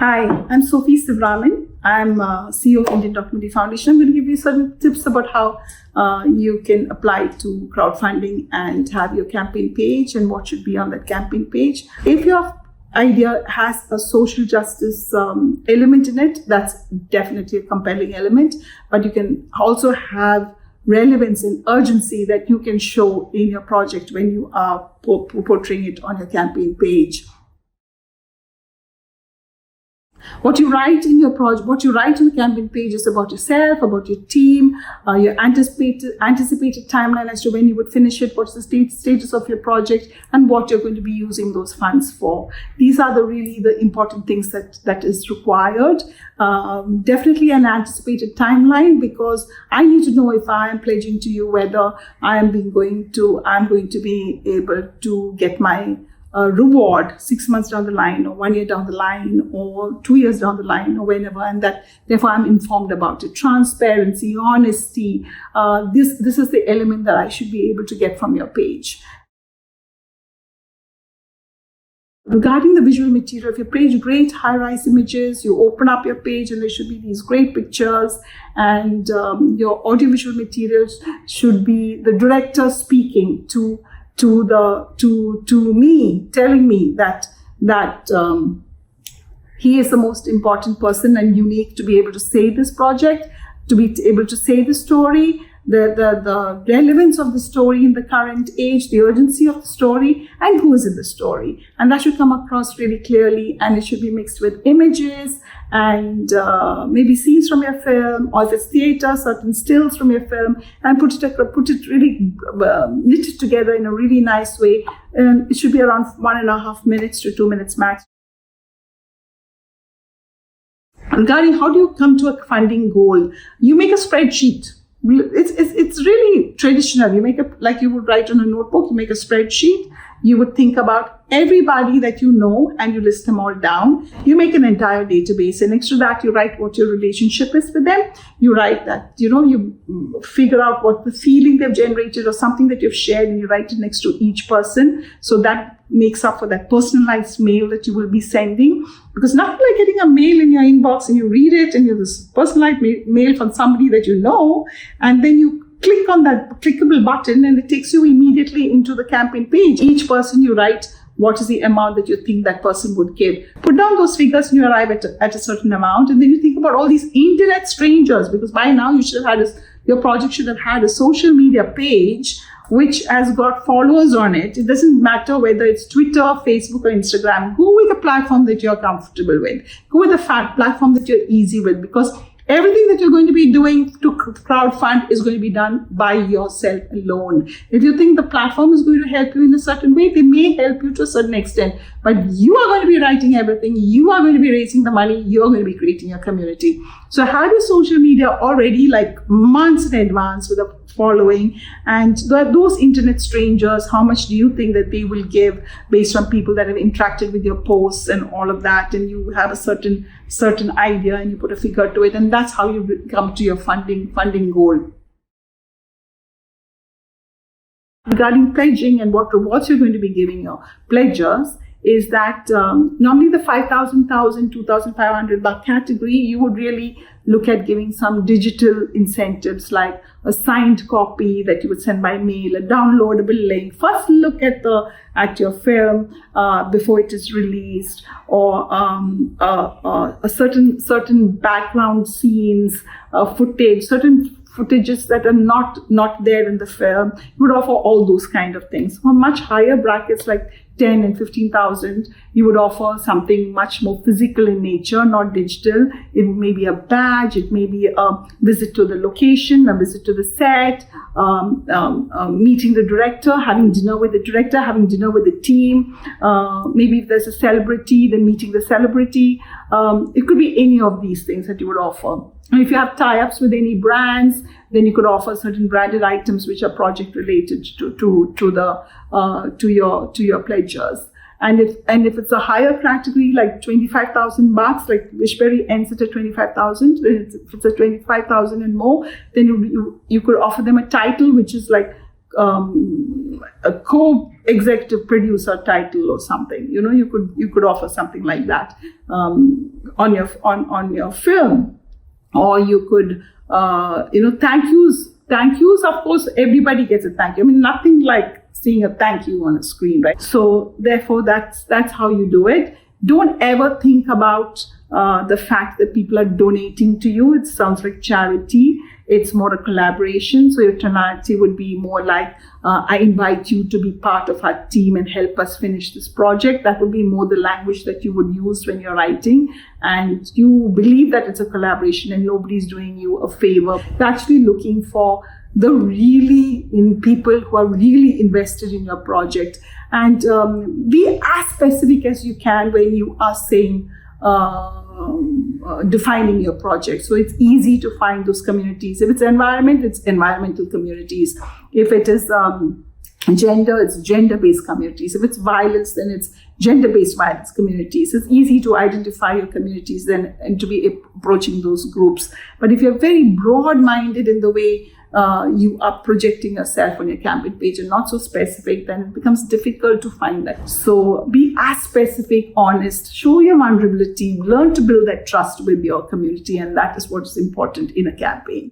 Hi, I'm Sophy Sivaraman. I'm CEO of Indian Documentary Foundation. I'm going to give you certain tips about how you can apply to crowdfunding and have your campaign page and what should be on that campaign page. If your idea has a social justice element in it, that's definitely a compelling element, but you can also have relevance and urgency that you can show in your project when you are portraying it on your campaign page. What you write in your project, what you write on the campaign page is about yourself, about your team, your anticipated timeline as to when you would finish it, what's the status of your project, and what you're going to be using those funds for. These are really the important things that is required. Definitely an anticipated timeline, because I need to know if I am pledging to you whether I'm going to be able to get my reward 6 months down the line, or 1 year down the line, or 2 years down the line, or whenever, and that therefore I'm informed about it. Transparency, honesty, this is the element that I should be able to get from your page. Regarding the visual material of your page, great high-rise images. You open up your page and there should be these great pictures, and your audiovisual materials should be the director speaking to me, telling me that he is the most important person and unique to be able to say this project, to be able to say the story, the relevance of the story in the current age, the urgency of the story, and who is in the story. And that should come across really clearly, and it should be mixed with images and maybe scenes from your film, or if it's theater, certain stills from your film, and put it really knit it together in a really nice way. And it should be around 1.5 minutes to 2 minutes max. Regarding how do you come to a funding goal, you make a spreadsheet. It's really traditional. You make like you would write on a notebook. You make a spreadsheet. You would think about everybody that you know and you list them all down. You make an entire database, and next to that you write what your relationship is with them. You write that, you figure out what the feeling they've generated or something that you've shared, and you write it next to each person. So that makes up for that personalized mail that you will be sending. Because nothing like getting a mail in your inbox and you read it and you have this personalized mail from somebody that you know, and then you click on that clickable button and it takes you immediately into the campaign page. Each person you write, what is the amount that you think that person would give? Put down those figures and you arrive at a certain amount, and then you think about all these internet strangers, because by now you should have had your project should have had a social media page which has got followers on it. It doesn't matter whether it's Twitter, Facebook, or Instagram. Go with a platform that you're comfortable with. Go with a platform that you're easy with, because everything that you're going to be doing to crowdfund is going to be done by yourself alone. If you think the platform is going to help you in a certain way, they may help you to a certain extent, but you are going to be writing everything. You are going to be raising the money. You're going to be creating your community. So have your social media already like months in advance with a following, and those internet strangers, how much do you think that they will give based on people that have interacted with your posts and all of that, and you have a certain idea and you put a figure to it, and that's how you come to your funding goal. Regarding pledging and what rewards you're going to be giving your pledgers, is that normally the 5,000, 2,500 buck category, you would really look at giving some digital incentives like a signed copy that you would send by mail, a downloadable link. First look at your film before it is released, or a certain background scenes, certain footages that are not there in the film. You would offer all those kind of things. For much higher brackets like 10 and 15,000, you would offer something much more physical in nature, not digital. It may be a badge, it may be a visit to the location, a visit to the set, meeting the director, having dinner with the director, having dinner with the team. Maybe if there's a celebrity, then meeting the celebrity. It could be any of these things that you would offer. And if you have tie-ups with any brands, then you could offer certain branded items which are project related to your pledgers. And if it's a higher category like 25,000 bucks, like Wishberry ends it at 25,000. If it's at 25,000 and more, then you could offer them a title which is like a co-executive producer title or something. You could offer something like that on your film, or you could thank yous. Of course, everybody gets a thank you. I mean, nothing like seeing a thank you on a screen, right? So therefore, that's how you do it. Don't ever think about the fact that people are donating to you. It sounds like charity. It's more a collaboration. So your tonality would be more like, I invite you to be part of our team and help us finish this project. That would be more the language that you would use when you're writing. And you believe that it's a collaboration and nobody's doing you a favor. You're actually looking for people who are really invested in your project. And be as specific as you can when you are saying, defining your project. So it's easy to find those communities. If it's environment, it's environmental communities. If it is gender, it's gender-based communities. If it's violence, then it's gender-based violence communities. It's easy to identify your communities and to be approaching those groups. But if you're very broad-minded in the way you are projecting yourself on your campaign page and not so specific, then it becomes difficult to find that. So be as specific, honest, show your vulnerability, learn to build that trust with your community, and that is what is important in a campaign.